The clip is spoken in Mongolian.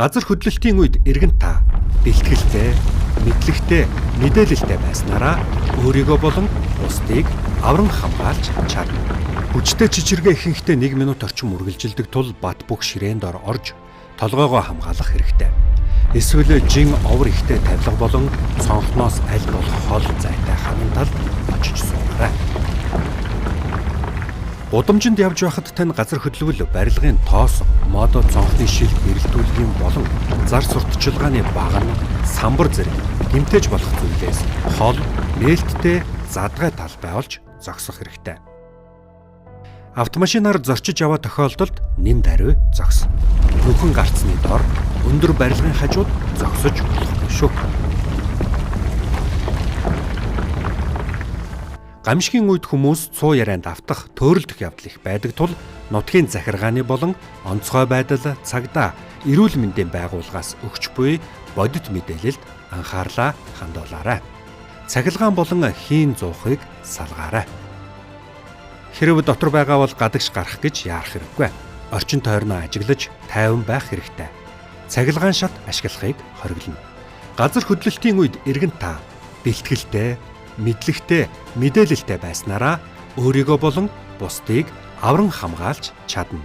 Газар хөдлөлтийн үед эргэн та бэлтгэлтэй, мэдлэгтэй, мэдээлэлтэй байснараа өөрийгөө болон бусдыг авран хамгаалж чадна. Хүчтэй чичиргээ ихэнхдээ 1 минут орчим үргэлжилдэг тул бат бөх ширээнд орж толгоогоо хамгаалах хэрэгтэй. Эсвэл жин овор ихтэй тавилга болон цонхноос аль болох хол зайтай ханан талд очиж суугаарай. Удамжинд явж байхад тань газар хөдлөвөл барилгын тоос, мод цонхны шил бэрэлтүүлгийн болон зар сурталчилгааны багна, самбар зэрэг гэмтэж болох зүйлээс хол, нээлттэй задгай тал байгуулж зогсох хэрэгтэй. Автомашинаар зорчиж яваа тохиолдолд нэн даруй зогс. Нүхэн гарцны дор өндөр барилгын хажууд зогсож болохгүй шүү. Гамшигын үед хүмүүс цуу ярианд автах, төөрөлдөх явдал их байдаг тул нутгийн захиргааны болон онцгой байдал, цагдаа, эрүүл мэндийн байгууллагаас өгч буй бодит мэдээлэлд анхаарлаа хандуулаарай. Цахилгаан болон хийн зуухыг салгаарай. Хэрв дотор байгаа бол гадагш гарах гэж яарах хэрэггүй. Орчин тойрноо ажиглаж тайван байх хэрэгтэй. Цахилгаан шат ашиглахыг хориглоно. Газар хөдлөлтийн үед эргэн та бэлтгэлтэй, мэдлэгтэй, мэдээлэлтэй байснараа өөрийгөө болон бусдыг авран хамгаалж чадна.